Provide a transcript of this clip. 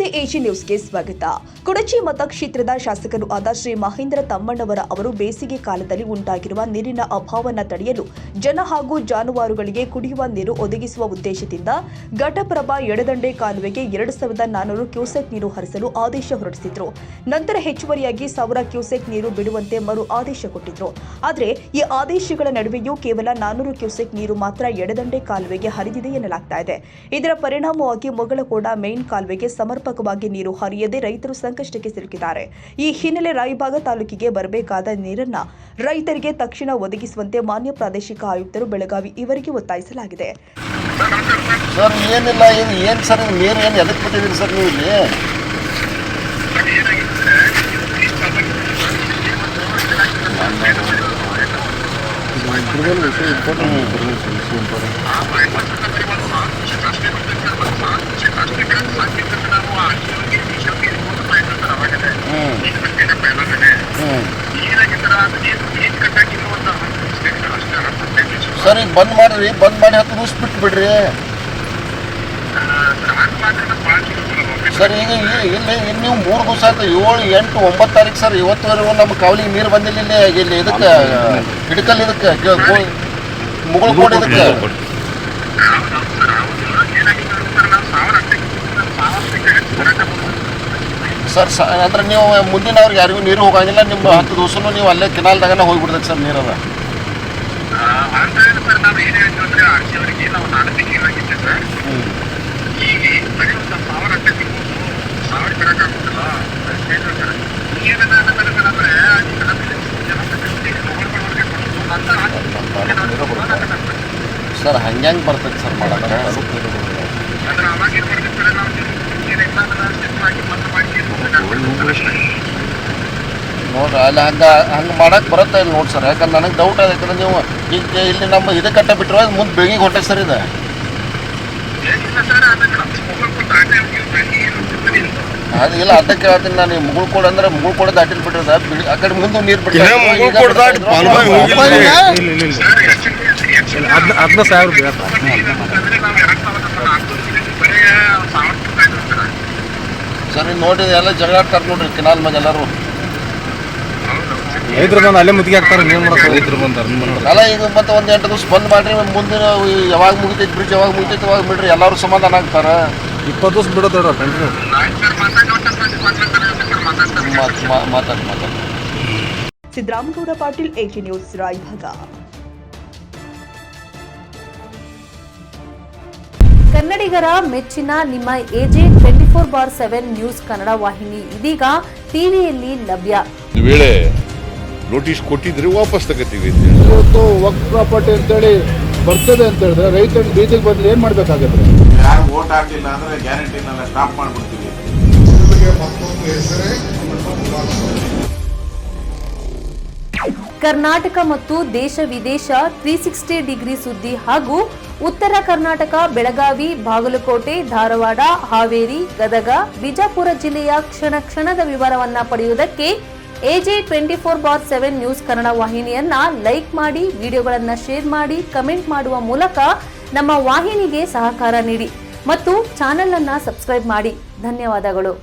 ನಮಸ್ತೆ, ಎಜಿ ನ್ಯೂಸ್ಗೆ ಸ್ವಾಗತ. ಕುಡಚಿ ಮತಕ್ಷೇತ್ರದ ಶಾಸಕರು ಆದ ಶ್ರೀ ಮಹೇಂದ್ರ ತಮ್ಮಣ್ಣವರ ಅವರು ಬೇಸಿಗೆ ಕಾಲದಲ್ಲಿ ಉಂಟಾಗಿರುವ ನೀರಿನ ಅಭಾವವನ್ನು ತಡೆಯಲು ಜನ ಹಾಗೂ ಜಾನುವಾರುಗಳಿಗೆ ಕುಡಿಯುವ ನೀರು ಒದಗಿಸುವ ಉದ್ದೇಶದಿಂದ ಘಟಪ್ರಭಾ ಎಡದಂಡೆ ಕಾಲುವೆಗೆ 2400 ಕ್ಯೂಸೆಕ್ ನೀರು ಹರಿಸಲು ಆದೇಶ ಹೊರಡಿಸಿದ್ರು. ನಂತರ ಹೆಚ್ಚುವರಿಯಾಗಿ 1000 ಕ್ಯೂಸೆಕ್ ನೀರು ಬಿಡುವಂತೆ ಮರು ಆದೇಶ ಕೊಟ್ಟಿದ್ರು. ಆದರೆ ಈ ಆದೇಶಗಳ ನಡುವೆಯೂ ಕೇವಲ 400 ಕ್ಯೂಸೆಕ್ ನೀರು ಮಾತ್ರ ಎಡದಂಡೆ ಕಾಲುವೆಗೆ ಹರಿದಿದೆ ಎನ್ನಲಾಗ್ತಾ ಇದೆ. ಇದರ ಪರಿಣಾಮವಾಗಿ ಮೊಗಳಕೋಡ ಮೇನ್ ಕಾಲುವೆಗೆ ಸಮರ್ಪಕವಾಗಿ ನೀರು ಹರಿಯದೆ ರೈತರು ಸಂಕಷ್ಟಕ್ಕೆ ಸಿಲುಕಿದ್ದಾರೆ. ಈ ಹಿನ್ನೆಲೆ ರಾಯಬಾಗ ತಾಲೂಕಿಗೆ ಬರಬೇಕಾದ ನೀರನ್ನ ರೈತರಿಗೆ ತಕ್ಷಣ ಒದಗಿಸುವಂತೆ ಮಾನ್ಯ ಪ್ರಾದೇಶಿಕ ಆಯುಕ್ತರು ಬೆಳಗಾವಿ ಇವರಿಗೆ ಒತ್ತಾಯಿಸಲಾಗಿದೆ. ಸರ್ ಏನಿಲ್ಲ, ಏನು ಸರ್ ನೀರು ಏನು ಎದಕ್ಕೆ ಬಿಟ್ಟಿದ್ದೀರಿ ಸರ್ ನೀವು ಇಲ್ಲಿ? ಸರ್ ಈಗ ಬಂದ್ ಮಾಡ್ರಿ, ಬಂದ್ ಮಾಡಿ 10 ನಿಮಿಷ ಬಿಟ್ಟು ಬಿಡ್ರಿ ಸರ್. ಈಗ ಇಲ್ಲಿ ನೀವು 3 ದಿವಸ ಆಯ್ತು, 7, 8, 9 ತಾರೀಕು ಸರ್. ಇವತ್ತುವರೆಗೂ ನಮ್ಮ ಕಾವಲಿಗೆ ನೀರು ಬಂದಿಲ್ಲ. ಇಲ್ಲಿ ಇದಕ್ಕೆ ಹಿಡ್ಕಲ್ ಇದಕ್ಕೆ ಮುಗುಳ್ಕೋಡ್ ಇದಕ್ಕೆ ಸರ್. ಅಂದ್ರೆ ನೀವು ಮುಂದಿನವ್ರಿಗೆ ಯಾರಿಗೂ ನೀರು ಹೋಗಂಗಿಲ್ಲ. ನಿಮ್ಮ 10 ದಿವಸನೂ ನೀವು ಅಲ್ಲೇ ಕೆನಾಲ್ದಾಗನ ಹೋಗಿಬಿಡ್ತೈತೆ ಸರ್ ನೀರದ. ಸರ್ ಹಂಗೆ ಬರ್ತೈತೆ ಸರ್ ಮಾಡಕ್ಕೆ. ನೋಡ್ರಿ ಅಲ್ಲಿ ಹಂಗೆ ಮಾಡಕ್ಕೆ ಬರುತ್ತೆ ಇಲ್ಲಿ ನೋಡಿ ಸರ್. ಯಾಕಂದ್ರೆ ನನಗೆ ಡೌಟ್ ಅದ. ಯಾಕಂದ್ರೆ ನೀವು ಈಗ ಇಲ್ಲಿ ನಮ್ಮ ಇದು ಕಟ್ಟ ಬಿಟ್ಟರೆ ಮುಂದೆ ಬೆಳಿಗ್ಗೆ ಹೊಟ್ಟೆ ಸರ್ ಇದೆ. ಅದು ಇಲ್ಲ, ಅದಕ್ಕೆ ಹೇಳ್ತೀನಿ ನಾನು. ಮುಗುಳ್ಕೋಡ್ ಅಂದ್ರೆ ಮುಗುಳ್ಕೋಡ್ ದಾಟಿಲ್ ಬಿಟ್ಟಿರೋದ ಆ ಕಡೆ ಮುಂದೆ ನೀರು ಬಿಡ್ತಾರೆ. ಸರ್ ನೋಡಿ ಎಲ್ಲ ಜಗಳ ಆಡ್ತಾರೆ ನೋಡ್ರಿ ಕೆನಾಲ್ ಮ್ಯಾಗ ಎಲ್ಲರೂ. ಅಲ್ಲೇ ಮುತ್ತಿಗೆ ಹಾಕ್ತಾರೆ. ಅಲ್ಲ ಈಗ ಮತ್ತೆ ಒಂದು 8 ದಿವಸ ಬಂದ್ ಮಾಡ್ರಿ. ಮುಂದಿನ ಯಾವಾಗ ಮುಗಿತೈತಿ ಬ್ರಿಡ್ಜ್, ಯಾವಾಗ ಮುಗಿತೈತಿ ಅವಾಗ ಬಿಡ್ರಿ. ಎಲ್ಲರೂ ಸಮಾಧಾನ ಆಗ್ತಾರೆ. 20 ದಿವಸ ಬಿಡೋದು ಕಂಟಿನ್ಯೂ ಮಾತಾಡಿ. Siddaramagowda Patil, AG news, Raybag. ಕನ್ನಡಿಗರ ಮೆಚ್ಚಿನ ನಿಮ್ಮ ಎಜೆ 24/7 ನ್ಯೂಸ್ ಕನ್ನಡ ವಾಹಿನಿ ಇದೀಗ ಟಿವಿಯಲ್ಲಿ ಲಭ್ಯ. ವೇಳೆ ನೋಟಿಸ್ ಕೊಟ್ಟಿದ್ರೆ ವಾಪಸ್ ತಗೋತೀವಿ. ಇವತ್ತು ವಕ್ಫ್ ಪ್ರಾಪರ್ಟಿ ಅಂತೇಳಿ ಬರ್ತದೆ ಅಂತ ಹೇಳಿದ್ರೆ ರೈತರು ಬೀದಿಗೆ ಬದಲು ಏನ್ ಮಾಡ್ಬೇಕಾಗತ್ತೆ? ಯಾರು ವೋಟ್ ಹಾಕಿಲ್ಲ ಅಂದ್ರೆ ಗ್ಯಾರಂಟಿನೆಲ್ಲ ಸ್ಟಾಪ್ ಮಾಡ್ಬಿಡ್ತೀವಿ. ಕರ್ನಾಟಕ ಮತ್ತು ದೇಶ ವಿದೇಶ 360 ಡಿಗ್ರಿ ಸುದ್ದಿ ಹಾಗೂ ಉತ್ತರ ಕರ್ನಾಟಕ, ಬೆಳಗಾವಿ, ಬಾಗಲಕೋಟೆ, ಧಾರವಾಡ, ಹಾವೇರಿ, ಗದಗ, ಬಿಜಾಪುರ ಜಿಲ್ಲೆಯ ಕ್ಷಣ ಕ್ಷಣದ ವಿವರವನ್ನ ಪಡೆಯುವುದಕ್ಕೆ ಎಜೆ 24/7 ನ್ಯೂಸ್ ಕನ್ನಡ ವಾಹಿನಿಯನ್ನ ಲೈಕ್ ಮಾಡಿ, ವಿಡಿಯೋಗಳನ್ನ ಶೇರ್ ಮಾಡಿ, ಕಮೆಂಟ್ ಮಾಡುವ ಮೂಲಕ ನಮ್ಮ ವಾಹಿನಿಗೆ ಸಹಕಾರ ನೀಡಿ ಮತ್ತು ಚಾನೆಲ್ ಅನ್ನ ಸಬ್ಸ್ಕ್ರೈಬ್ ಮಾಡಿ. ಧನ್ಯವಾದಗಳು.